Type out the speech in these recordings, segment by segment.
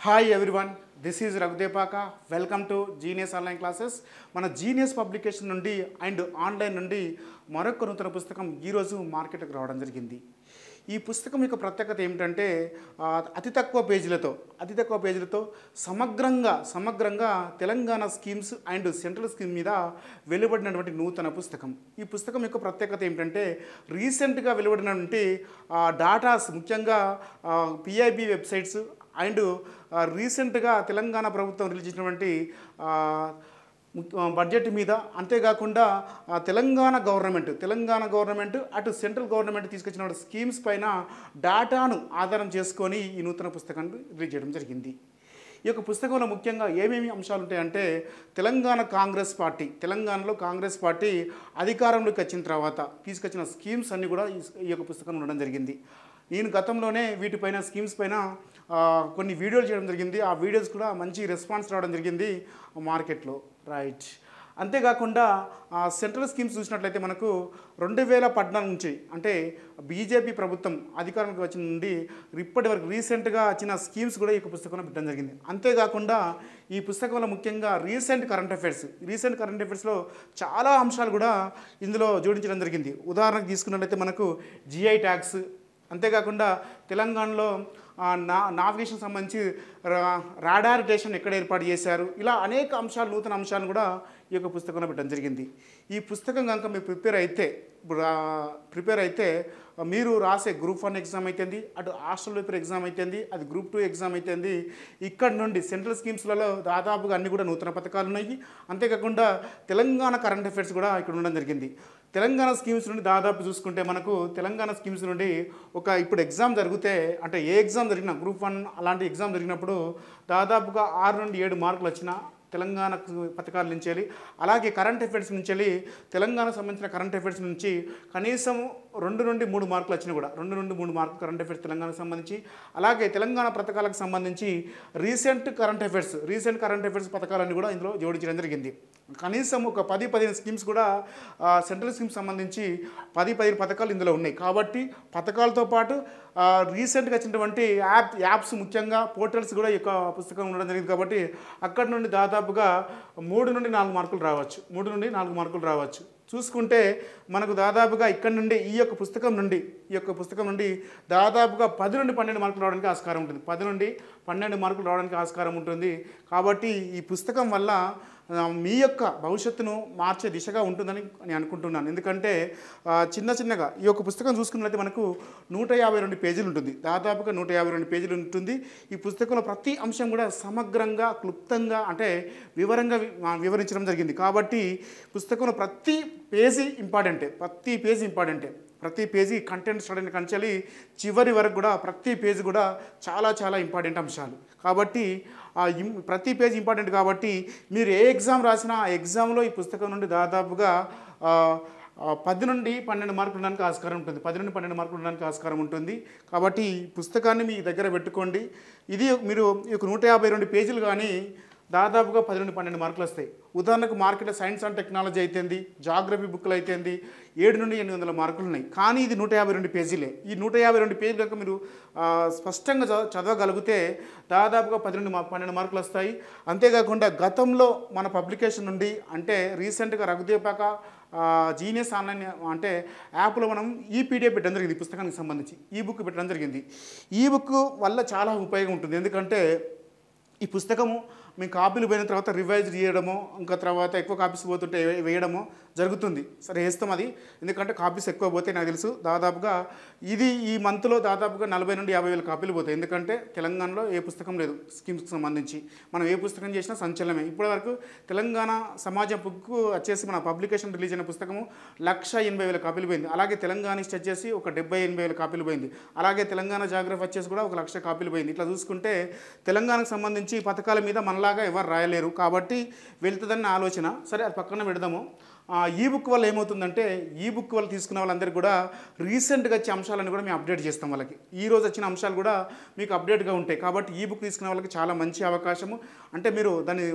Hi everyone, this is Raghu Depaka. Welcome to genius online classes. మన genius publication నుండి and online నుండి మరొక నూతన పుస్తకం ఈరోజు మార్కెట్కి రావడం జరిగింది. ఈ పుస్తకం యొక్క ప్రత్యేకత ఏమిటంటే అతి తక్కువ పేజీలతో సమగ్రంగా Telangana schemes and central scheme మీద వెలువడినటువంటి నూతన పుస్తకం. ఈ పుస్తకం యొక్క ప్రత్యేకత ఏమిటంటే రీసెంట్గా వెలువడినటువంటి డాటాస్, ముఖ్యంగా పిఐబి వెబ్సైట్స్ అండ్ రీసెంట్గా తెలంగాణ ప్రభుత్వం రిలీజ్ చేసినటువంటి బడ్జెట్ మీద, అంతేకాకుండా తెలంగాణ గవర్నమెంట్ అటు సెంట్రల్ గవర్నమెంట్ తీసుకొచ్చిన స్కీమ్స్ పైన డాటాను ఆధారం చేసుకొని ఈ నూతన పుస్తకాన్ని రిలీజ్ చేయడం జరిగింది. ఈ యొక్క పుస్తకంలో ముఖ్యంగా ఏమేమి అంశాలు ఉంటాయంటే, తెలంగాణలో కాంగ్రెస్ పార్టీ అధికారంలోకి వచ్చిన తర్వాత తీసుకొచ్చిన స్కీమ్స్ అన్నీ కూడా ఈ యొక్క పుస్తకంలో ఉండడం జరిగింది. నేను గతంలోనే వీటిపైన స్కీమ్స్ పైన కొన్ని వీడియోలు చేయడం జరిగింది. ఆ వీడియోస్ కూడా మంచి రెస్పాన్స్ రావడం జరిగింది మార్కెట్లో, రైట్. అంతేకాకుండా సెంట్రల్ స్కీమ్స్ చూసినట్లయితే మనకు 2014 నుంచి, అంటే బీజేపీ ప్రభుత్వం అధికారంలోకి వచ్చిన నుండి ఇప్పటి వరకు రీసెంట్గా వచ్చిన స్కీమ్స్ కూడా ఈ పుస్తకంలో పెట్టడం జరిగింది. అంతేకాకుండా ఈ పుస్తకంలో ముఖ్యంగా రీసెంట్ కరెంట్ అఫైర్స్లో చాలా అంశాలు కూడా ఇందులో జోడించడం జరిగింది. ఉదాహరణకు తీసుకున్నట్లయితే మనకు జిఐ ట్యాక్స్, అంతేకాకుండా తెలంగాణలో నావిగేషన్ సంబంధించి రాడార్ స్టేషన్ ఎక్కడ ఏర్పాటు చేశారు, ఇలా అనేక అంశాలు, నూతన అంశాలను కూడా ఈ యొక్క పుస్తకంలో పెట్టడం జరిగింది. ఈ పుస్తకం కనుక మీరు ప్రిపేర్ అయితే మీరు రాసే గ్రూప్ 1 ఎగ్జామ్ అయితేంది, అటు హాస్టల్ పేపర్ ఎగ్జామ్ అయితేంది, అది గ్రూప్ 2 ఎగ్జామ్ అయితేంది, ఇక్కడ నుండి సెంట్రల్ స్కీమ్స్లలో దాదాపుగా అన్ని కూడా నూతన పథకాలు ఉన్నాయి. అంతేకాకుండా తెలంగాణ కరెంట్ అఫైర్స్ కూడా ఇక్కడ ఉండడం జరిగింది. తెలంగాణ స్కీమ్స్ నుండి దాదాపు చూసుకుంటే మనకు తెలంగాణ స్కీమ్స్ నుండి ఇప్పుడు ఎగ్జామ్ జరిగితే, అంటే ఏ ఎగ్జామ్ జరిగినా, గ్రూప్ 1 అలాంటి ఎగ్జామ్ జరిగినప్పుడు దాదాపుగా 6 నుండి 7 మార్కులు వచ్చిన తెలంగాణ పథకాల నుంచి వెళ్ళి, అలాగే కరెంట్ అఫైర్స్ నుంచి వెళ్ళి తెలంగాణకు సంబంధించిన కరెంట్ అఫైర్స్ నుంచి కనీసం 2 నుండి 3 మార్కులు వచ్చినా కూడా 2 నుండి 3 మార్కులు కరెంట్ అఫైర్స్ తెలంగాణకు సంబంధించి, అలాగే తెలంగాణ పథకాలకు సంబంధించి రీసెంట్ కరెంట్ అఫైర్స్ పథకాలన్నీ కూడా ఇందులో జోడించడం జరిగింది. కనీసం ఒక 10-15 స్కీమ్స్ కూడా సెంట్రల్ స్కీమ్స్ సంబంధించి 10-15 పథకాలు ఇందులో ఉన్నాయి. కాబట్టి పథకాలతో పాటు రీసెంట్గా వచ్చినటువంటి యాప్స్, ముఖ్యంగా పోర్టల్స్ కూడా ఈ యొక్క పుస్తకం ఉండడం జరిగింది. కాబట్టి అక్కడ నుండి దాదాపుగా 3 నుండి 4 మార్కులు రావచ్చు. చూసుకుంటే మనకు దాదాపుగా ఇక్కడ నుండి ఈ యొక్క పుస్తకం నుండి దాదాపుగా 10 నుండి 12 మార్కులు రావడానికి ఆస్కారం ఉంటుంది. 10 నుండి 12 మార్కులు రావడానికి ఆస్కారం ఉంటుంది. కాబట్టి ఈ పుస్తకం వల్ల మీ యొక్క భవిష్యత్తును మార్చే దిశగా ఉంటుందని నేను అనుకుంటున్నాను. ఎందుకంటే చిన్నగా ఈ యొక్క పుస్తకం చూసుకున్నట్లయితే మనకు 152 పేజీలు ఉంటుంది. దాదాపుగా 152 పేజీలు ఉంటుంది. ఈ పుస్తకంలో ప్రతి అంశం కూడా సమగ్రంగా, క్లుప్తంగా, అంటే వివరంగా వివరించడం జరిగింది. కాబట్టి పుస్తకంలో ప్రతి పేజీ ఇంపార్టెంటే. ప్రతి పేజీ కంటెంట్ స్టడీ కంచెలి చివరి వరకు కూడా ప్రతి పేజీ కూడా చాలా ఇంపార్టెంట్ అంశాలు. కాబట్టి ప్రతి పేజీ ఇంపార్టెంట్. కాబట్టి మీరు ఏ ఎగ్జామ్ రాసినా ఆ ఎగ్జామ్లో ఈ పుస్తకం నుండి దాదాపుగా 10 నుండి 12 మార్కులు ఉండడానికి ఆస్కారం ఉంటుంది. కాబట్టి ఈ పుస్తకాన్ని మీ దగ్గర పెట్టుకోండి. ఇది మీరు 152 పేజీలు కానీ దాదాపుగా 10 నుండి 12 మార్కులు వస్తాయి. ఉదాహరణకు మార్కెట్లో సైన్స్ అండ్ టెక్నాలజీ అయితేంది, జాగ్రఫీ బుక్లు అయితేంది 7 నుండి 800 మార్కులు ఉన్నాయి. కానీ ఇది 152 పేజీలే. ఈ 152 పేజీలు కనుక మీరు స్పష్టంగా చదవగలిగితే దాదాపుగా 10 నుండి 12 మార్కులు వస్తాయి. అంతేకాకుండా గతంలో మన పబ్లికేషన్ నుండి, అంటే రీసెంట్గా రఘుదేపాక జీనియస్ ఆన్లైన్ అంటే యాప్లో మనం ఈ పీడిఎఫ్ పెట్టడం జరిగింది. ఈ పుస్తకానికి సంబంధించి ఈ బుక్ పెట్టడం జరిగింది. ఈ బుక్ వల్ల చాలా ఉపయోగం ఉంటుంది. ఎందుకంటే ఈ పుస్తకము మేము కాపీలు పోయిన తర్వాత రివైజ్ చేయడమో, ఇంకా తర్వాత ఎక్కువ కాపీస్ పోతుంటే వేయడమో జరుగుతుంది. సరే, వేస్తాం అది. ఎందుకంటే కాపీస్ ఎక్కువ పోతే నాకు తెలుసు దాదాపుగా ఈ మంత్లో దాదాపుగా 40 నుండి 50 వేల కాపీలు పోతాయి. ఎందుకంటే తెలంగాణలో ఏ పుస్తకం లేదు స్కీమ్స్కి సంబంధించి. మనం ఏ పుస్తకం చేసినా సంచలనమే. ఇప్పటివరకు తెలంగాణ సమాజం బుక్ వచ్చేసి మన పబ్లికేషన్ రిలీజ్ అయిన పుస్తకము 1,80,000 కాపీలు పోయింది. అలాగే తెలంగాణిస్ట్ వచ్చేసి ఒక 70-80 వేల కాపీలు పోయింది. అలాగే తెలంగాణ జాగ్రఫీ వచ్చేసి కూడా 1,00,000 కాపీలు పోయింది. ఇట్లా చూసుకుంటే తెలంగాణకు సంబంధించి పథకాల మీద మనలాగా ఎవరు రాయలేరు. కాబట్టి వెళ్తుందన్న ఆలోచన. సరే, అది పక్కన పెడదాము. ఈ బుక్ వల్ల ఏమవుతుందంటే ఈ బుక్ వల్ల తీసుకున్న వాళ్ళందరికీ కూడా రీసెంట్గా వచ్చే అంశాలను కూడా మేము అప్డేట్ చేస్తాం వాళ్ళకి. ఈ రోజు వచ్చిన అంశాలు కూడా మీకు అప్డేట్గా ఉంటాయి. కాబట్టి ఈ బుక్ తీసుకున్న వాళ్ళకి చాలా మంచి అవకాశము. అంటే మీరు దాన్ని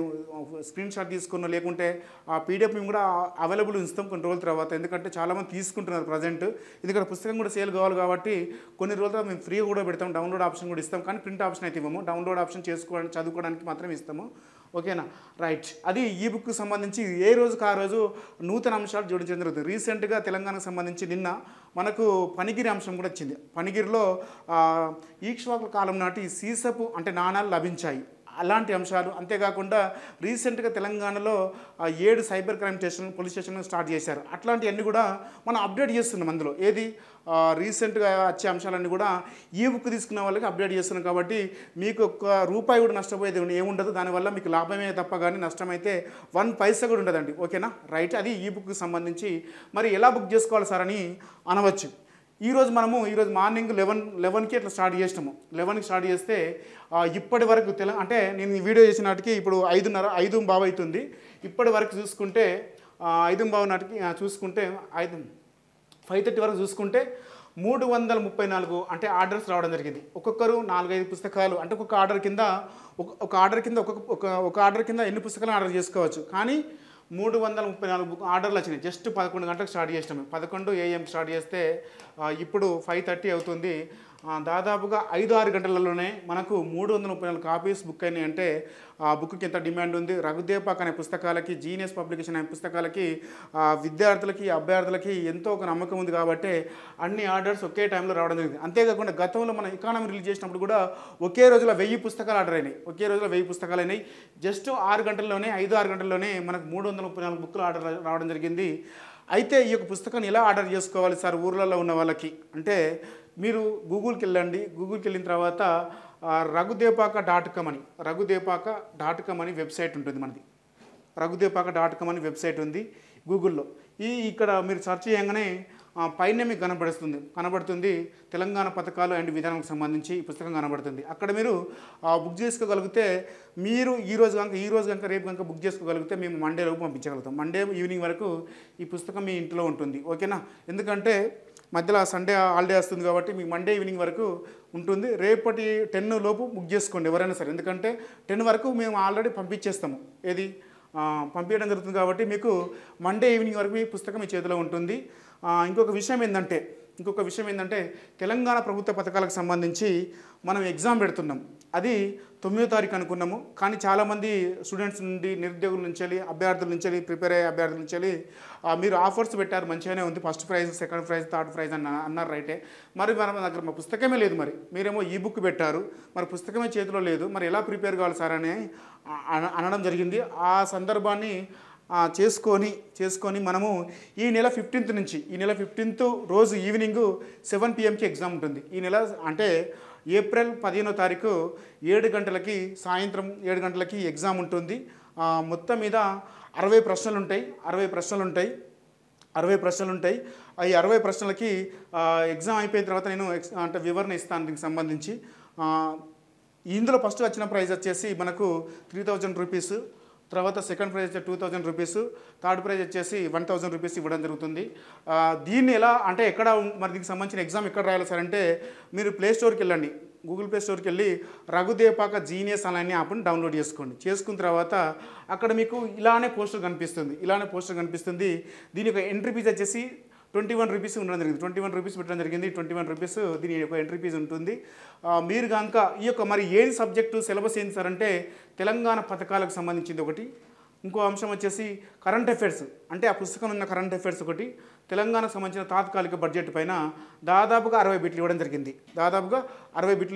స్క్రీన్ షాట్ తీసుకున్న లేకుంటే ఆ పీడిఎఫ్ మేము కూడా అవైలబుల్ ఉంచుతాం కొన్ని రోజుల తర్వాత. ఎందుకంటే చాలామంది తీసుకుంటున్నారు ప్రజెంట్. ఎందుకంటే పుస్తకం కూడా సేల్ కావాలి కాబట్టి కొన్ని రోజుల తర్వాత మేము ఫ్రీ కూడా పెడతాం, డౌన్లోడ్ ఆప్షన్ కూడా ఇస్తాం. కానీ ప్రింట్ ఆప్షన్ అయితే ఇవ్వము, డౌన్లోడ్ ఆప్షన్ చేసుకోవడానికి చదువుకోవడానికి మాత్రం ఇస్తాము. ఓకేనా, రైట్. అది ఈ బుక్కి సంబంధించి ఏ రోజుకి ఆ రోజు నూతన అంశాలు జోడించడం జరుగుతుంది. రీసెంట్గా తెలంగాణకు సంబంధించి నిన్న మనకు పనిగిరి అంశం కూడా వచ్చింది. పనిగిరిలో ఈక్ష్వాకుల కాలం నాటి సీసపు అంటే నాణాలు లభించాయి, అలాంటి అంశాలు. అంతేకాకుండా రీసెంట్గా తెలంగాణలో 7 సైబర్ క్రైమ్ పోలీస్ స్టేషన్లు స్టార్ట్ చేశారు. అట్లాంటివన్నీ కూడా మనం అప్డేట్ చేస్తున్నాం అందులో. ఏది రీసెంట్గా వచ్చే అంశాలన్నీ కూడా ఈ బుక్ తీసుకున్న వాళ్ళకి అప్డేట్ చేస్తున్నాం. కాబట్టి మీకు ₹1 కూడా నష్టపోయేది ఏముండదు. దానివల్ల మీకు లాభమే తప్ప కానీ నష్టమైతే 1 పైసా కూడా ఉండదండి. ఓకేనా, రైట్. అది ఈ బుక్కి సంబంధించి. మరి ఎలా బుక్ చేసుకోవాలి సార్ అని అనవచ్చు. ఈరోజు మార్నింగ్ 11కి ఇట్లా స్టార్ట్ చేసినాము. 11కి స్టార్ట్ చేస్తే ఇప్పటి వరకు అంటే నేను ఈ వీడియో చేసిన నాటికి ఇప్పుడు 5:15 అవుతుంది. ఇప్పటి వరకు చూసుకుంటే 5:15 నాటికి చూసుకుంటే 5:30 వరకు చూసుకుంటే 334 అంటే ఆర్డర్స్ రావడం జరిగింది. ఒక్కొక్కరు 4-5 పుస్తకాలు అంటే ఒక ఆర్డర్ కింద ఎన్ని పుస్తకాలు ఆర్డర్ చేసుకోవచ్చు. కానీ 334 ఆర్డర్లు వచ్చినాయి. జస్ట్ 11 గంటలకు స్టార్ట్ చేసినాము. 11 AM స్టార్ట్ చేస్తే ఇప్పుడు 5:30 అవుతుంది. దాదాపుగా 5-6 గంటలలోనే మనకు 334 కాపీస్ బుక్ అయినాయి. అంటే ఆ బుక్కి ఎంత డిమాండ్ ఉంది. రఘుదేపాక్ అనే పుస్తకాలకి, జీనియస్ పబ్లికేషన్ అనే పుస్తకాలకి విద్యార్థులకి, అభ్యర్థులకి ఎంతో ఒక నమ్మకం ఉంది. కాబట్టి అన్ని ఆర్డర్స్ ఒకే టైంలో రావడం జరిగింది. అంతేకాకుండా గతంలో మనం ఎకానమీ రిలీజ్ చేసినప్పుడు కూడా ఒకే రోజులో 1000 పుస్తకాలు ఆర్డర్ అయినాయి. ఒకే రోజులో 1000 పుస్తకాలు అయినాయి. జస్ట్ 5-6 గంటల్లోనే మనకు 334 బుక్లు ఆర్డర్ రావడం జరిగింది. అయితే ఈ యొక్క పుస్తకాన్ని ఎలా ఆర్డర్ చేసుకోవాలి సార్ ఊర్లలో ఉన్న వాళ్ళకి అంటే, మీరు గూగుల్కి వెళ్ళిన తర్వాత రఘుదేపాక.com అని వెబ్సైట్ ఉంటుంది మనది. రఘుదేపాక.com అని వెబ్సైట్ ఉంది గూగుల్లో. ఇక్కడ మీరు సెర్చ్ చేయగానే పైన మీకు కనబడుతుంది తెలంగాణ పథకాలు అండ్ విధానానికి సంబంధించి ఈ పుస్తకం కనబడుతుంది. అక్కడ మీరు బుక్ చేసుకోగలిగితే, మీరు ఈ రోజు కనుక రేపు కనుక బుక్ చేసుకోగలిగితే మేము మండే లోపు పంపించగలుగుతాం. మండే ఈవినింగ్ వరకు ఈ పుస్తకం మీ ఇంట్లో ఉంటుంది. ఓకేనా, ఎందుకంటే మధ్యలో సండే హాలిడే వస్తుంది కాబట్టి మీకు మండే ఈవినింగ్ వరకు ఉంటుంది. రేపటి 10 లోపు బుక్ చేసుకోండి ఎవరైనా సరే. ఎందుకంటే 10 వరకు మేము ఆల్రెడీ పంపించేస్తాము. పంపించడం జరుగుతుంది. కాబట్టి మీకు మండే ఈవినింగ్ వరకు ఈ పుస్తకం మీ చేతిలో ఉంటుంది. ఇంకొక విషయం ఏంటంటే తెలంగాణ ప్రభుత్వ పథకాలకు సంబంధించి మనం ఎగ్జామ్ పెడుతున్నాం. అది 9వ తారీఖు అనుకున్నాము. కానీ చాలామంది స్టూడెంట్స్ నుండి, నిరుద్యోగుల నుంచి, అభ్యర్థుల నుంచి, ప్రిపేర్ అయ్యే అభ్యర్థుల నుంచి మీరు ఆఫర్స్ పెట్టారు, మంచిగానే ఉంది. First prize, second prize, third prize అన్నారు రైటే. మరి మన దగ్గర మా పుస్తకమే లేదు. మరి మీరేమో ఈ బుక్ పెట్టారు, మరి పుస్తకమే చేతిలో లేదు, మరి ఎలా ప్రిపేర్ కావాలి సార్ అని అనడం జరిగింది. ఆ సందర్భాన్ని చేసుకొని మనము ఈ నెల 15th రోజు ఈవినింగ్ 7 PM ఎగ్జామ్ ఉంటుంది. ఈ నెల అంటే ఏప్రిల్ 15వ తారీఖు 7 గంటలకి, సాయంత్రం 7 గంటలకి ఎగ్జామ్ ఉంటుంది. మొత్తం మీద 60 ప్రశ్నలు ఉంటాయి. 60 ప్రశ్నలు ఉంటాయి. ఈ 60 ప్రశ్నలకి ఎగ్జామ్ అయిపోయిన తర్వాత నేను అంటే వివరణ ఇస్తాను దీనికి సంబంధించి. ఇందులో ఫస్ట్ వచ్చిన ప్రైజ్ వచ్చేసి మనకు 3000 రూపీస్, తర్వాత సెకండ్ ప్రైజ్ వచ్చి 2000 రూపీస్, థర్డ్ ప్రైజ్ వచ్చేసి 1000 రూపీస్ ఇవ్వడం జరుగుతుంది. దీన్ని ఎలా అంటే మరి దీనికి సంబంధించిన ఎగ్జామ్ ఎక్కడ రాయాలి సార్ అంటే, మీరు ప్లేస్టోర్కి వెళ్ళండి. గూగుల్ ప్లే స్టోర్కి వెళ్ళి రఘుదేపాక జీనియస్ అనే యాప్ని డౌన్లోడ్ చేసుకున్న తర్వాత అక్కడ మీకు ఇలానే పోస్టర్ కనిపిస్తుంది. దీని యొక్క ఎంట్రీ ఫీజ్ వచ్చేసి 21 రూపీస్ ఉండడం జరిగింది. 21 రూపీస్ పెట్టడం జరిగింది. 21 రూపీస్ దీని యొక్క ఎంట్రీ ఫీజు ఉంటుంది. మీరు కనుక ఈ యొక్క మరి ఏది సబ్జెక్టు సిలబస్ ఏంటి సార్ అంటే, తెలంగాణ పథకాలకు సంబంధించింది ఒకటి, ఇంకో అంశం వచ్చేసి కరెంట్ అఫైర్స్ అంటే ఆ పుస్తకం ఉన్న కరెంట్ అఫైర్స్ ఒకటి, తెలంగాణకు సంబంధించిన తాత్కాలిక బడ్జెట్ పైన దాదాపుగా 60 బిట్లు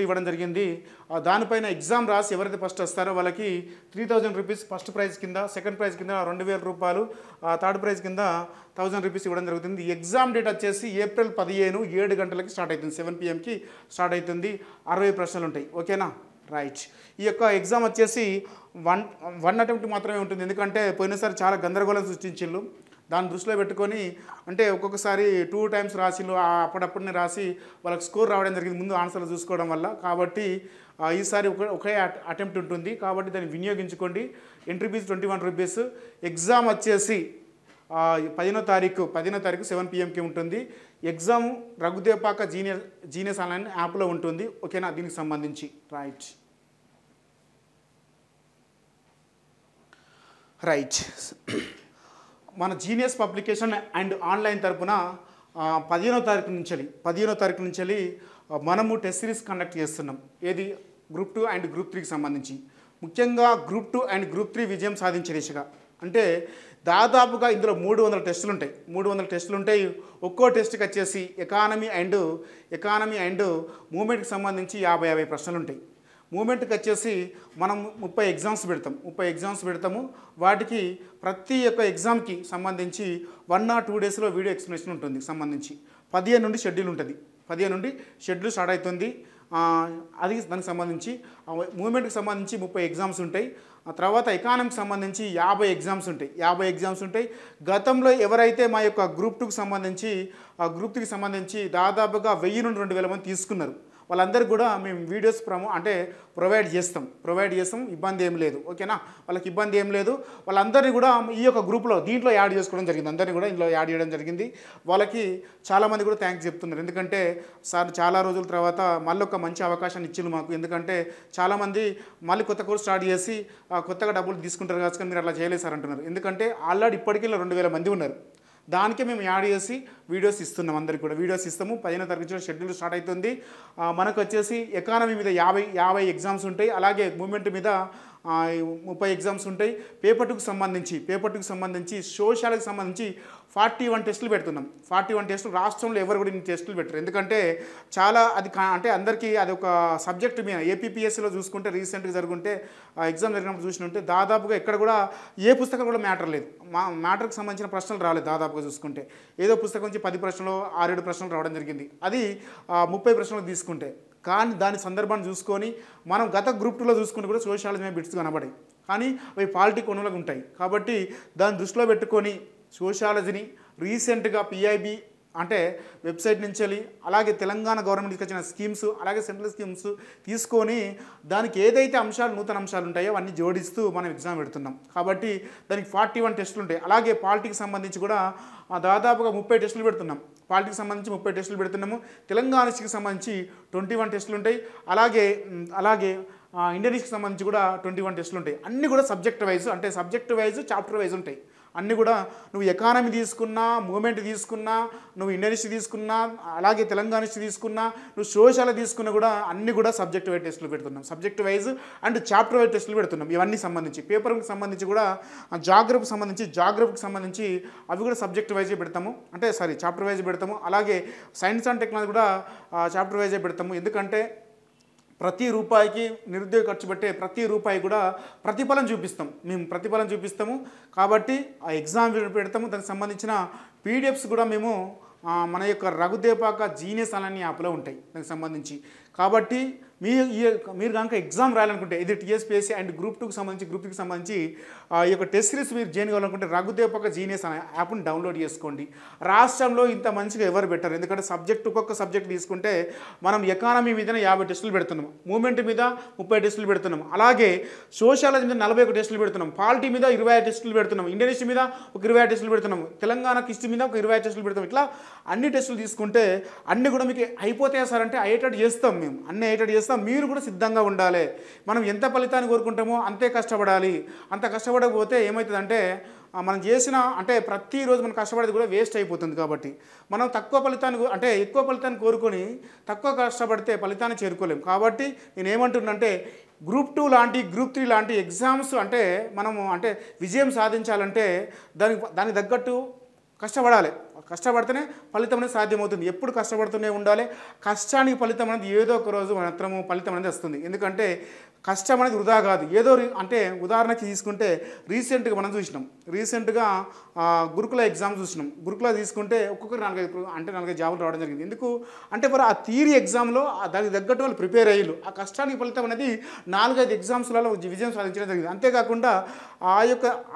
ఇవ్వడం జరిగింది. దానిపైన ఎగ్జామ్ రాసి ఎవరైతే ఫస్ట్ వస్తారో వాళ్ళకి 3000 రూపీస్ ఫస్ట్ ప్రైజ్ కింద, సెకండ్ ప్రైజ్ కింద 2000 రూపాయలు, థర్డ్ ప్రైజ్ కింద 1000 రూపీస్ ఇవ్వడం జరుగుతుంది. ఎగ్జామ్ డేట్ వచ్చేసి ఏప్రిల్ 15 7 గంటలకి స్టార్ట్ అవుతుంది. 7 PMకి స్టార్ట్ అవుతుంది. 60 ప్రశ్నలు ఉంటాయి. ఓకేనా, రైట్. ఈ యొక్క ఎగ్జామ్ వచ్చేసి వన్ అటెంప్ట్ మాత్రమే ఉంటుంది. ఎందుకంటే పోయినసారి చాలా గందరగోళం సృష్టించిళ్ళు. దాన్ని దృష్టిలో పెట్టుకొని అంటే ఒక్కొక్కసారి 2 times రాసిళ్ళు, అప్పుడప్పుడనే రాసి వాళ్ళకి స్కోర్ రావడం జరిగింది ముందు ఆన్సర్లు చూసుకోవడం వల్ల. కాబట్టి ఈసారి ఒకే అటెంప్ట్ ఉంటుంది. కాబట్టి దాన్ని వినియోగించుకోండి. Entry fee 21 rupees. ఎగ్జామ్ వచ్చేసి 15వ తారీఖు 7 PM ఉంటుంది. ఎగ్జామ్ రఘుదేపాక జీనియస్ ఆన్లైన్ యాప్లో ఉంటుంది. ఓకేనా, దీనికి సంబంధించి రైట్ మన జీనియస్ పబ్లికేషన్ అండ్ ఆన్లైన్ తరపున 15వ తారీఖు నుంచి మనము టెస్ట్ సిరీస్ కండక్ట్ చేస్తున్నాం. ఏది గ్రూప్ 2 అండ్ గ్రూప్ 3కి సంబంధించి, ముఖ్యంగా గ్రూప్ 2 అండ్ గ్రూప్ 3 విజయం సాధించే దిశగా. అంటే దాదాపుగా ఇందులో 300 టెస్టులు ఉంటాయి. 300 టెస్టులు ఉంటాయి. ఒక్కో టెస్ట్కి వచ్చేసి ఎకానమీ అండ్ మూమెంట్కి సంబంధించి 50 ప్రశ్నలు ఉంటాయి. మూమెంట్కి వచ్చేసి మనం 30 ఎగ్జామ్స్ పెడతాము. వాటికి ప్రతి ఒక్క ఎగ్జామ్కి సంబంధించి 1 or 2 డేస్లో వీడియో ఎక్స్ప్లెనేషన్ ఉంటుంది. సంబంధించి 15 నుండి షెడ్యూల్ ఉంటుంది. 15 నుండి షెడ్యూల్ స్టార్ట్ అవుతుంది. అది దానికి సంబంధించి మూమెంట్కి సంబంధించి 30 ఎగ్జామ్స్ ఉంటాయి. ఆ తర్వాత ఎకానమీకి సంబంధించి 50 ఎగ్జామ్స్ ఉంటాయి. గతంలో ఎవరైతే మా యొక్క గ్రూప్ 2కి సంబంధించి దాదాపుగా 1000 నుండి 2000 మంది తీసుకున్నారు, వాళ్ళందరికీ కూడా మేము వీడియోస్ ప్రొవైడ్ చేస్తాం. ఇబ్బంది ఏం లేదు. ఓకేనా, వాళ్ళకి ఇబ్బంది ఏం లేదు. వాళ్ళందరినీ కూడా ఈ యొక్క గ్రూప్లో దీంట్లో యాడ్ చేసుకోవడం జరిగింది. అందరినీ కూడా ఇందులో యాడ్ చేయడం జరిగింది. వాళ్ళకి చాలామంది కూడా థ్యాంక్స్ చెప్తున్నారు. ఎందుకంటే సార్ చాలా రోజుల తర్వాత మళ్ళీ ఒక మంచి అవకాశాన్ని ఇచ్చింది మాకు. ఎందుకంటే చాలామంది మళ్ళీ కొత్త కోర్స్ స్టార్ట్ చేసి కొత్తగా డబ్బులు తీసుకుంటారు కాదు, మీరు అలా చేయలేదు సార్ అంటున్నారు. ఎందుకంటే ఆల్రెడీ ఇప్పటికీ 2000 మంది ఉన్నారు. దానికే మేము యాడ్ చేసి వీడియోస్ ఇస్తున్నాం. అందరికీ కూడా వీడియోస్ ఇస్తాము. 15వ తారీఖు షెడ్యూల్ స్టార్ట్ అవుతుంది. మనకు వచ్చేసి ఎకానమీ మీద 50 ఎగ్జామ్స్ ఉంటాయి. అలాగే మూమెంట్ మీద 30 ఎగ్జామ్స్ ఉంటాయి. పేపర్ 2కి సంబంధించి సోషాలజీకి సంబంధించి 41 టెస్టులు పెడుతున్నాం. 41 టెస్టులు రాష్ట్రంలో ఎవరు కూడా ఇన్ని టెస్టులు పెట్టరు. ఎందుకంటే చాలా అంటే అందరికీ అది ఒక సబ్జెక్ట్ మీద ఏపీపీఎస్సీలో చూసుకుంటే రీసెంట్గా జరుగుంటే ఎగ్జామ్ జరిగినప్పుడు చూసినట్టే దాదాపుగా ఎక్కడ కూడా ఏ పుస్తకం కూడా మ్యాటర్ లేదు. మ్యాటర్కి సంబంధించిన ప్రశ్నలు రాలేదు. దాదాపుగా చూసుకుంటే ఏదో పుస్తకం నుంచి 10 ప్రశ్నలు 6-7 ప్రశ్నలు రావడం జరిగింది. అది 30 ప్రశ్నలు తీసుకుంటే. కానీ దాని సందర్భాన్ని చూసుకొని మనం గత గ్రూప్ 2లో చూసుకుంటే కూడా సోషాలజీ మీద బిట్స్ కనబడాయి. కానీ అవి పాలిటీ కొనులకు ఉంటాయి. కాబట్టి దాన్ని దృష్టిలో పెట్టుకొని సోషాలజీని రీసెంట్గా పిఐబి అంటే వెబ్సైట్ నుంచి వెళ్ళి అలాగే తెలంగాణ గవర్నమెంట్ తీసుకొచ్చిన స్కీమ్స్ అలాగే సెంట్రల్ స్కీమ్స్ తీసుకొని దానికి ఏదైతే నూతన అంశాలు ఉంటాయో అవన్నీ జోడిస్తూ మనం ఎగ్జామ్ పెడుతున్నాం. కాబట్టి దానికి 41 టెస్టులు ఉంటాయి. అలాగే పాలిటీకి సంబంధించి కూడా దాదాపుగా 30 టెస్టులు పెడుతున్నాం. పాలిటీకి సంబంధించి 30 టెస్టులు పెడుతున్నాము. తెలంగాణ హిస్టరీకి సంబంధించి 21 టెస్టులు ఉంటాయి. అలాగే ఇండియన్ హిస్టరీకి సంబంధించి కూడా 21 టెస్టులు ఉంటాయి. అన్నీ కూడా సబ్జెక్ట్ వైజ్ చాప్టర్ వైజ్ ఉంటాయి. అన్నీ కూడా నువ్వు ఎకానమీ తీసుకున్నా, మూమెంట్ తీసుకున్నా, నువ్వు ఇండియన్ హిస్టరీ తీసుకున్నా, అలాగే తెలంగాణ హిస్టరీ తీసుకున్నా, నువ్వు సోషల్ తీసుకున్నా కూడా అన్నీ కూడా సబ్జెక్ట్ వైజ్ టెస్టులు పెడుతున్నాం. Subject wise and chapter wise టెస్టులు పెడుతున్నాం. ఇవన్నీ సంబంధించి పేపర్కి సంబంధించి కూడా జాగ్రఫీకి సంబంధించి అవి కూడా సబ్జెక్ట్ వైజే పెడతాము. చాప్టర్ వైజ్ పెడతాము. అలాగే సైన్స్ అండ్ టెక్నాలజీ కూడా చాప్టర్ వైజే పెడతాము. ఎందుకంటే ప్రతి రూపాయికి నిరుద్యోగ ఖర్చు పెట్టే ప్రతి రూపాయి కూడా ప్రతిఫలం చూపిస్తాము. కాబట్టి ఆ ఎగ్జామ్ పెడతాము. దానికి సంబంధించిన పీడిఎఫ్స్ కూడా మేము మన యొక్క రఘుదేపాక జీనియస్ ఆన్లైన్ యాప్లో ఉంటాయి దానికి సంబంధించి. కాబట్టి మీరు కనుక ఎగ్జామ్ రాయాలనుకుంటే ఇది టీఎస్పీఎస్సీ అండ్ గ్రూప్ 2కి సంబంధించి ఈ యొక్క టెస్ట్ సిరీస్ మీరు జాయిన్ కావాలనుకుంటే రఘుదేపాక జీనియస్ అనే యాప్ని డౌన్లోడ్ చేసుకోండి. రాష్ట్రంలో ఇంత మంచిగా ఎవరు పెట్టారు. ఎందుకంటే ఒక్కొక్క సబ్జెక్ట్ తీసుకుంటే మనం ఎకానమీ మీద 50 టెస్టులు పెడుతున్నాం, మూమెంట్ మీద 30 టెస్టులు పెడుతున్నాం, అలాగే సోషాలజీ మీద 41 టెస్టులు పెడుతున్నాం, పాలిటీ మీద 25 టెస్టులు పెడుతున్నాం, ఇండియన్ హిస్టరీ మీద ఒక 25 టెస్టులు పెడుతున్నాం, తెలంగాణ హిస్టరీ మీద ఒక 25 టెస్టులు పెడుతున్నాం. ఇట్లా అన్ని టెస్టులు తీసుకుంటే అన్ని కూడా మీకు అయిపోతాయా సార్ అంటే అయ్యేటట్టు చేస్తాం. మేము అన్నీ అయ్యేటట్టు చేస్తాం. మీరు కూడా సిద్ధంగా ఉండాలి. మనం ఎంత ఫలితాన్ని కోరుకుంటామో అంతే కష్టపడాలి. అంత కష్టపడకపోతే ఏమవుతుందంటే మనం చేసిన ప్రతిరోజు మనం కష్టపడేది కూడా వేస్ట్ అయిపోతుంది. కాబట్టి మనం ఎక్కువ ఫలితాన్ని కోరుకొని తక్కువ కష్టపడితే ఫలితాన్ని చేరుకోలేము. కాబట్టి నేను ఏమంటున్నానంటే గ్రూప్ 2 లాంటి గ్రూప్ 3 లాంటి ఎగ్జామ్స్ మనము విజయం సాధించాలంటే దానికి తగ్గట్టు కష్టపడితేనే ఫలితం అనేది సాధ్యమవుతుంది. ఎప్పుడు కష్టపడుతూనే ఉండాలి. కష్టానికి ఫలితం అనేది ఏదో ఒక రోజు మాత్రము ఫలితం అనేది వస్తుంది. ఎందుకంటే కష్టం అనేది వృధా కాదు. ఉదాహరణకి తీసుకుంటే రీసెంట్గా మనం చూసినాం. గురుకుల ఎగ్జామ్ చూసినాం. గురుకుల తీసుకుంటే ఒక్కొక్కరు 4-5 జాబులు రావడం జరిగింది. ఎందుకు మరి ఆ థియరీ ఎగ్జామ్లో దానికి తగ్గట్టు వాళ్ళు ప్రిపేర్ అయ్యారు. ఆ కష్టానికి ఫలితం అనేది 4-5 ఎగ్జామ్స్లలో విజయం సాధించడం జరిగింది. అంతేకాకుండా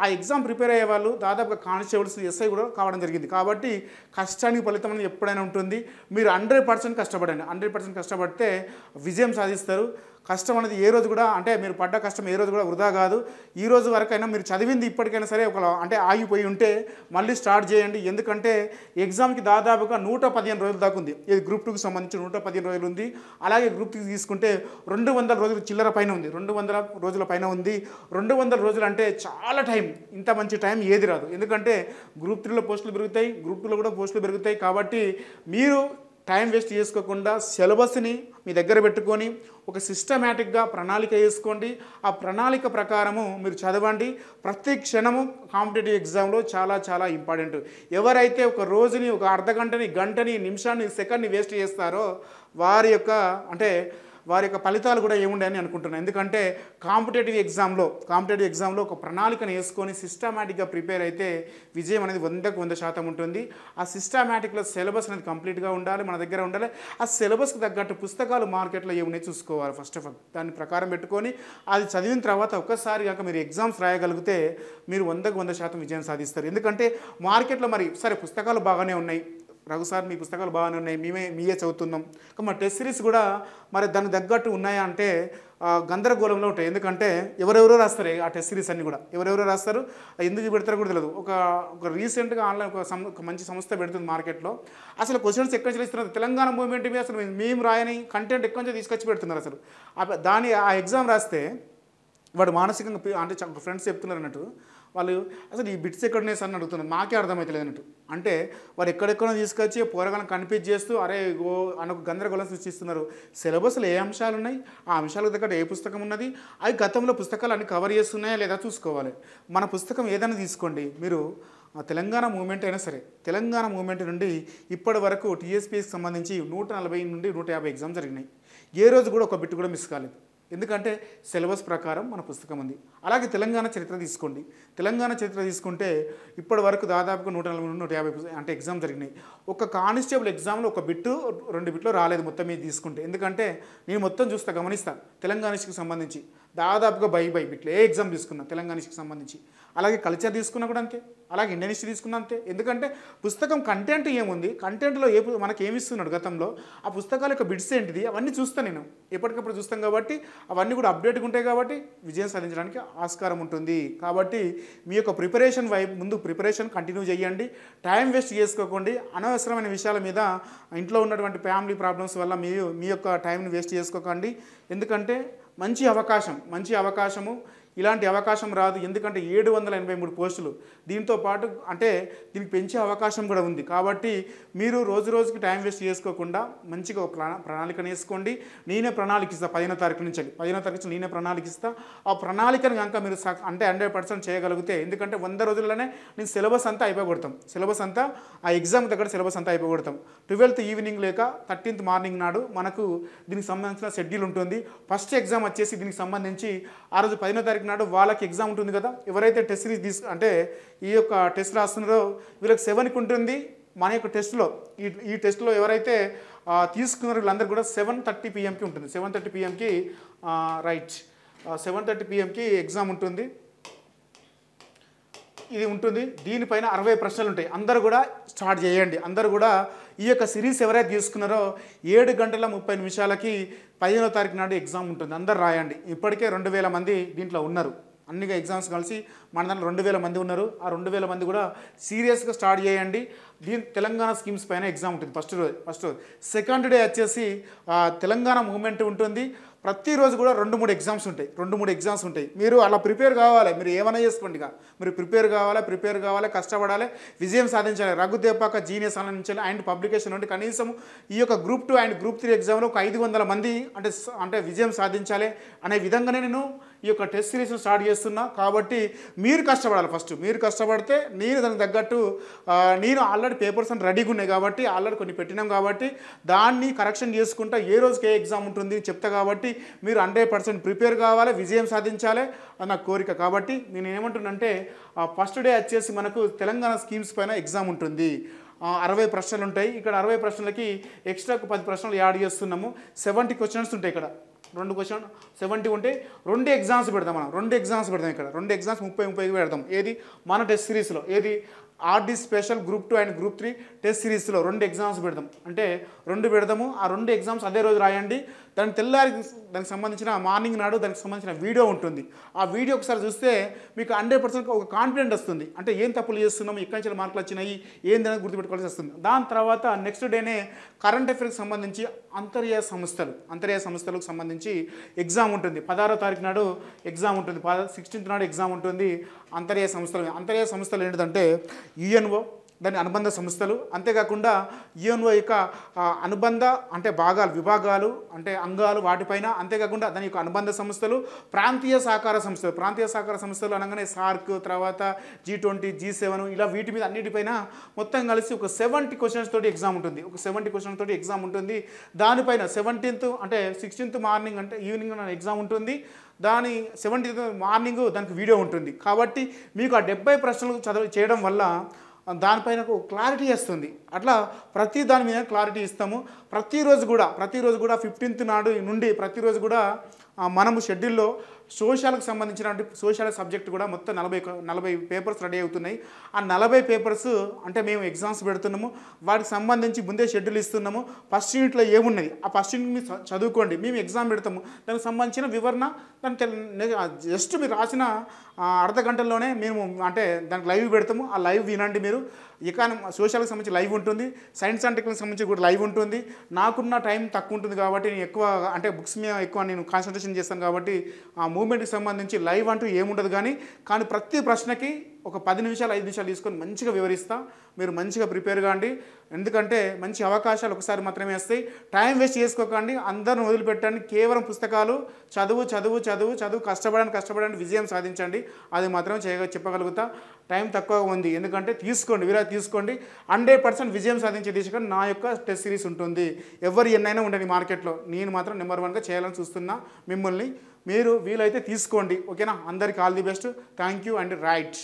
ఆ ఎగ్జామ్ ప్రిపేర్ అయ్యే వాళ్ళు దాదాపుగా కానిస్టేబుల్స్ ఎస్ఐ కూడా కావడం జరిగింది. కాబట్టి కష్టానికి ఫలితం అనేది ఎప్పుడైనా ఉంటుంది. మీరు 100% కష్టపడండి. 100% కష్టపడితే విజయం సాధిస్తారు. కష్టం అనేది ఏ రోజు కూడా అంటే మీరు పడ్డ కష్టం ఏ రోజు కూడా వృధా కాదు. ఈ రోజు వరకైనా మీరు చదివింది ఇప్పటికైనా సరే ఒక అంటే ఆగిపోయి ఉంటే మళ్ళీ స్టార్ట్ చేయండి. ఎందుకంటే ఎగ్జామ్కి దాదాపుగా 115 రోజుల దాకా ఉంది. ఇది గ్రూప్ 2కి సంబంధించి 115 రోజులు ఉంది. అలాగే గ్రూప్ 3 తీసుకుంటే 200 రోజులు చిల్లర పైన ఉంది, 200 రోజుల పైన ఉంది. 200 రోజులు అంటే చాలా టైం. ఇంత మంచి టైం ఏది రాదు. ఎందుకంటే గ్రూప్ 3లో పోస్టులు పెరుగుతాయి, గ్రూప్ 2లో కూడా పోస్టులు పెరుగుతాయి. కాబట్టి మీరు టైం వేస్ట్ చేసుకోకుండా సిలబస్ని మీ దగ్గర పెట్టుకొని ఒక సిస్టమేటిక్గా ప్రణాళిక వేసుకోండి. ఆ ప్రణాళిక ప్రకారము మీరు చదవండి. ప్రతి క్షణము కాంపిటేటివ్ ఎగ్జామ్లో చాలా చాలా ఇంపార్టెంట్. ఎవరైతే ఒక రోజుని ఒక అర్ధ గంటని, గంటని, నిమిషాన్ని, సెకండ్ని వేస్ట్ చేస్తారో వారి యొక్క ఫలితాలు కూడా ఏముండని అనుకుంటున్నాను. ఎందుకంటే కాంపిటేటివ్ ఎగ్జామ్లో ఒక ప్రణాళికను వేసుకొని సిస్టమేటిక్గా ప్రిపేర్ అయితే విజయం అనేది 100కు 100% ఉంటుంది. ఆ సిస్టమేటిక్లో సిలబస్ అనేది కంప్లీట్గా ఉండాలి, మన దగ్గర ఉండాలి. ఆ సిలబస్కి తగ్గట్టు పుస్తకాలు మార్కెట్లో ఏమున్నాయి చూసుకోవాలి. ఫస్ట్ ఆఫ్ ఆల్ దాని ప్రకారం పెట్టుకొని అది చదివిన తర్వాత ఒక్కసారి కాక మీరు ఎగ్జామ్స్ రాయగలిగితే మీరు 100కు 100% విజయం సాధిస్తారు. ఎందుకంటే మార్కెట్లో మరి సరే పుస్తకాలు బాగానే ఉన్నాయి, రఘు సార్ మీ పుస్తకాలు బాగానే ఉన్నాయి, మీయే చదువుతున్నాం, మా టెస్ట్ సిరీస్ కూడా మరి దానికి తగ్గట్టు ఉన్నాయా అంటే గందరగోళంలో ఉంటాయి. ఎందుకంటే ఎవరెవరో రాస్తారు ఆ టెస్ట్ సిరీస్ అన్ని కూడా, ఎవరెవరో రాస్తారు, ఎందుకు పెడతారో కూడా తెలియదు. ఒక రీసెంట్గా ఆన్లైన్ ఒక మంచి సంస్థ పెడుతుంది మార్కెట్లో. అసలు క్వశ్చన్స్ ఎక్కడి నుంచి ఇస్తున్నారు, తెలంగాణ మూవ్మెంట్ మీద అసలు మేము రాయని కంటెంట్ ఎక్కడి నుంచి తీసుకొచ్చి పెడుతున్నారు. అసలు ఆ ఎగ్జామ్ రాస్తే వాడు మానసికంగా అంటే ఫ్రెండ్స్ చెప్తున్నారు అన్నట్టు, వాళ్ళు అసలు ఈ బిట్స్ ఎక్కడనే సార్ అని అడుగుతున్నారు, నాకే అర్థమవుతలేదు అన్నట్టు. అంటే వారు ఎక్కడెక్కడో తీసుకొచ్చి పోరగాలను కన్ఫ్యూజ్ చేస్తూ అరే అనొక గందరగోళం సృష్టిస్తున్నారు. సిలబస్లో ఏ అంశాలు ఉన్నాయి, ఆ అంశాలకు తగ్గట్టు ఏ పుస్తకం ఉన్నది, అవి గతంలో పుస్తకాలు అన్ని కవర్ చేస్తున్నాయా లేదా చూసుకోవాలి. మన పుస్తకం ఏదైనా తీసుకోండి, మీరు తెలంగాణ మూవ్మెంట్ అయినా సరే, తెలంగాణ మూవ్మెంట్ నుండి ఇప్పటి వరకు టీఎస్పీఎస్కి సంబంధించి 140 నుండి 150 ఎగ్జామ్ జరిగినాయి. ఏ రోజు కూడా ఒక బిట్ కూడా మిస్ కాలేదు. ఎందుకంటే సిలబస్ ప్రకారం మన పుస్తకం ఉంది. అలాగే తెలంగాణ చరిత్ర తీసుకోండి, తెలంగాణ చరిత్ర తీసుకుంటే ఇప్పటి వరకు దాదాపుగా 140 నుండి 150 అంటే ఎగ్జామ్ జరిగినాయి. ఒక కానిస్టేబుల్ ఎగ్జామ్లో ఒక బిట్టు 2 బిట్లు రాలేదు మొత్తం మీద తీసుకుంటే. ఎందుకంటే నేను మొత్తం గమనిస్తాను తెలంగాణ హిస్టరీకి సంబంధించి దాదాపుగా బై బిట్లు ఏ ఎగ్జామ్ తీసుకున్నా తెలంగాణ హిస్టరీకి సంబంధించి. అలాగే కల్చర్ తీసుకున్నా కూడా అంతే, అలాగే ఇండియన్ హిస్టరీ తీసుకున్నా అంతే. ఎందుకంటే పుస్తకం కంటెంట్ ఏముంది, కంటెంట్లో మనకి ఏమి ఇస్తున్నాడు గతంలో, ఆ పుస్తకాల యొక్క బిట్స్ ఏంటిది అవన్నీ చూస్తాను నేను, ఎప్పటికప్పుడు చూస్తాం. కాబట్టి అవన్నీ కూడా అప్డేట్గా ఉంటాయి. కాబట్టి విజయం సాధించడానికి ఆస్కారం ఉంటుంది. కాబట్టి మీ యొక్క ప్రిపరేషన్ ముందు ప్రిపరేషన్ కంటిన్యూ చేయండి. టైం వేస్ట్ చేసుకోకండి. అనవసరమైన విషయాల మీద ఇంట్లో ఉన్నటువంటి ఫ్యామిలీ ప్రాబ్లమ్స్ వల్ల మీ యొక్క టైంని వేస్ట్ చేసుకోకండి. ఎందుకంటే మంచి అవకాశము, ఇలాంటి అవకాశం రాదు. ఎందుకంటే 783 పోస్టులు, దీంతో పాటు అంటే దీనికి పెంచే అవకాశం కూడా ఉంది. కాబట్టి మీరు రోజుకి టైం వేస్ట్ చేసుకోకుండా మంచిగా ఒక ప్రణాళికను వేసుకోండి. నేనే ప్రణాళిక ఇస్తాను 15వ తారీఖు నుంచి నేనే ప్రణాళిక ఇస్తాను. ఆ ప్రణాళికను కనుక మీరు అంటే 100% చేయగలిగితే, ఎందుకంటే 100 రోజుల్లోనే నేను సిలబస్ అంతా అయిపోగొడతాం. ఆ ఎగ్జామ్ దగ్గర సిలబస్ అంతా అయిపోగొడతాం. 12th ఈవినింగ్ లేక 13th మార్నింగ్ నాడు మనకు దీనికి సంబంధించిన షెడ్యూల్ ఉంటుంది. ఫస్ట్ ఎగ్జామ్ వచ్చేసి దీనికి సంబంధించి ఆ రోజు 15వ తారీఖు నాడు వాళ్ళకి ఎగ్జామ్ ఉంటుంది కదా. ఎవరైతే టెస్ట్ సిరీస్ అంటే ఈ యొక్క టెస్ట్ రాస్తున్నారో వీళ్ళకి 7కి ఉంటుంది. మన యొక్క టెస్ట్లో ఈ టెస్ట్లో ఎవరైతే తీసుకున్నారో వీళ్ళందరూ కూడా 7:30 PM ఉంటుంది. 7:30 PMకి రైట్ 7:30 PMకి ఎగ్జామ్ ఉంటుంది. ఇది ఉంటుంది. దీనిపైన 60 ప్రశ్నలు ఉంటాయి. అందరూ కూడా స్టార్ట్ చేయండి. అందరూ కూడా ఈ యొక్క సిరీస్ ఎవరైతే తీసుకున్నారో 7:30 15వ తారీఖు నాడు ఎగ్జామ్ ఉంటుంది. అందరు రాయండి. ఇప్పటికే 2000 మంది దీంట్లో ఉన్నారు. అన్ని ఎగ్జామ్స్ కలిసి మన దాంట్లో 2000 మంది ఉన్నారు. ఆ 2000 మంది కూడా సీరియస్గా స్టార్ట్ చేయండి. తెలంగాణ స్కీమ్స్ పైన ఎగ్జామ్ ఉంటుంది ఫస్ట్ రోజు. సెకండ్ డే వచ్చేసి తెలంగాణ మూవ్మెంట్ ఉంటుంది. ప్రతిరోజు కూడా 2-3 ఎగ్జామ్స్ ఉంటాయి. మీరు అలా ప్రిపేర్ కావాలి. మీరు ఏమైనా చేసుకోండి, మీరు ప్రిపేర్ కావాలి, కష్టపడాలి, విజయం సాధించాలి. రఘుదేపాక జీనియస్ నుంచి అండ్ పబ్లికేషన్ నుండి కనీసం ఈ యొక్క గ్రూప్ 2 అండ్ గ్రూప్ 3 ఎగ్జామ్లో ఒక 500 మంది అంటే విజయం సాధించాలి అనే విధంగానే నేను ఈ యొక్క టెస్ట్ సిరీస్ను స్టార్ట్ చేస్తున్నా. కాబట్టి మీరు కష్టపడాలి. ఫస్ట్ మీరు కష్టపడితే నేను దానికి తగ్గట్టు నేను ఆల్రెడీ పేపర్స్ అని రెడీగా ఉన్నాయి కాబట్టి ఆల్రెడీ కొన్ని పెట్టినాం కాబట్టి దాన్ని కరెక్షన్ చేసుకుంటా ఏ రోజుకి ఏ ఎగ్జామ్ ఉంటుంది చెప్తా. కాబట్టి మీరు 100% ప్రిపేర్ కావాలి, విజయం సాధించాలి అది నా కోరిక. కాబట్టి నేను ఏమంటున్నానంటే ఫస్ట్ డే వచ్చేసి మనకు తెలంగాణ స్కీమ్స్ పైన ఎగ్జామ్ ఉంటుంది. 60 ప్రశ్నలు ఉంటాయి. ఇక్కడ 60 ప్రశ్నలకి ఎక్స్ట్రాకు 10 ప్రశ్నలు యాడ్ చేస్తున్నాము. 70 క్వశ్చన్స్ ఉంటాయి. ఇక్కడ 2 క్వశ్చన్ 70 ఉంటే 2 ఎగ్జామ్స్ పెడతాం. మనం 2 ఎగ్జామ్స్ పెడతాం. ఇక్కడ 2 ఎగ్జామ్స్ 30 పెడతాం. ఏది మన టెస్ట్ సిరీస్లో, ఏది RD special group 2 and group 3 test సిరీస్లో 2 ఎగ్జామ్స్ పెడదాం. అంటే 2 పెడదాము. ఆ 2 ఎగ్జామ్స్ అదే రోజు రాయండి. దానికి సంబంధించిన మార్నింగ్ నాడు దానికి సంబంధించిన వీడియో ఉంటుంది. ఆ వీడియో ఒకసారి చూస్తే మీకు 100% ఒక కాన్ఫిడెంట్ వస్తుంది. అంటే ఏం తప్పులు చేస్తున్నాము, ఎక్కడి నుంచి మార్కులు వచ్చినాయి, ఏందని గుర్తుపెట్టుకోవాల్సి వస్తుంది. దాని తర్వాత నెక్స్ట్ డేనే కరెంట్ అఫైర్స్కి సంబంధించి అంతర్జాతీయ సంస్థలకు సంబంధించి ఎగ్జామ్ ఉంటుంది. 16వ తారీఖు నాడు ఎగ్జామ్ ఉంటుంది. 16th నాడు ఎగ్జామ్ ఉంటుంది. అంతర్జాతీయ సంస్థలు ఏంటంటే యుఎన్ఓ, దాని అనుబంధ సంస్థలు, అంతేకాకుండా యుఎన్ఓ యొక్క అనుబంధ అంటే విభాగాలు అంటే అంగాలు వాటిపైన, అంతేకాకుండా దాని యొక్క అనుబంధ సంస్థలు, ప్రాంతీయ సహకార సంస్థలు అనగానే సార్క్, తర్వాత G20, G7 ఇలా వీటి మీద అన్నిటిపైన మొత్తం కలిసి ఒక 70 క్వశ్చన్స్ తోటి ఎగ్జామ్ ఉంటుంది. దానిపైన 17th అంటే 16th మార్నింగ్ అంటే ఈవినింగ్ ఎగ్జామ్ ఉంటుంది. దాని 17th మార్నింగ్ దానికి వీడియో ఉంటుంది. కాబట్టి మీకు ఆ 70 ప్రశ్నలు చేయడం వల్ల దానిపైన ఒక క్లారిటీ వస్తుంది. అట్లా ప్రతి దాని మీద క్లారిటీ ఇస్తాము. ప్రతిరోజు కూడా 15th నాడు నుండి ప్రతిరోజు కూడా మనము షెడ్యూల్లో సోషల్కి సంబంధించినటువంటి సోషల్ సబ్జెక్ట్ కూడా మొత్తం 40 పేపర్స్ రెడీ అవుతున్నాయి. ఆ 40 పేపర్స్ అంటే మేము ఎగ్జామ్స్ పెడుతున్నాము. వాటికి సంబంధించి ముందే షెడ్యూల్ ఇస్తున్నాము. ఫస్ట్ యూనిట్లో ఏమున్నది ఆ ఫస్ట్ యూనిట్ మీరు చదువుకోండి. మేము ఎగ్జామ్ పెడతాము. దానికి సంబంధించిన వివరణ జస్ట్ మీరు రాసిన అర్ధ గంటల్లోనే మేము అంటే దానికి లైవ్ పెడతాము. ఆ లైవ్ వినండి. మీరు సోషల్కి సంబంధించి లైవ్ ఉంటుంది, సైన్స్ అండ్ టెక్నాలజీకి సంబంధించి కూడా లైవ్ ఉంటుంది. నాకున్న టైం తక్కువ ఉంటుంది కాబట్టి నేను ఎక్కువ అంటే బుక్స్ మీద ఎక్కువ నేను కాన్సన్ట్రేషన్ చేస్తాను కాబట్టి ఆ మూమెంట్కి సంబంధించి లైవ్ అంటూ ఏముండదు. కానీ ప్రతి ప్రశ్నకి ఒక 10 నిమిషాలు 5 నిమిషాలు తీసుకొని మంచిగా వివరిస్తా. మీరు మంచిగా ప్రిపేర్ కాండి. ఎందుకంటే మంచి అవకాశాలు ఒకసారి మాత్రమే వస్తాయి. టైం వేస్ట్ చేసుకోకండి. అందరిని వదిలిపెట్టండి. కేవలం పుస్తకాలు చదువు కష్టపడండి విజయం సాధించండి. అది మాత్రం చెప్పగలుగుతా. టైం తక్కువ ఉంది. ఎందుకంటే విరాట్ తీసుకోండి. 100% విజయం సాధించే దిశగా నా యొక్క టెస్ట్ సిరీస్ ఉంటుంది. ఎవరు ఎన్నైనా ఉండని మార్కెట్లో నేను మాత్రం నెంబర్ 1గా చేయాలని చూస్తున్నా మిమ్మల్ని. మీరు వీలైతే తీసుకోండి. ఓకేనా? అందరికీ all the best. Thank you and right.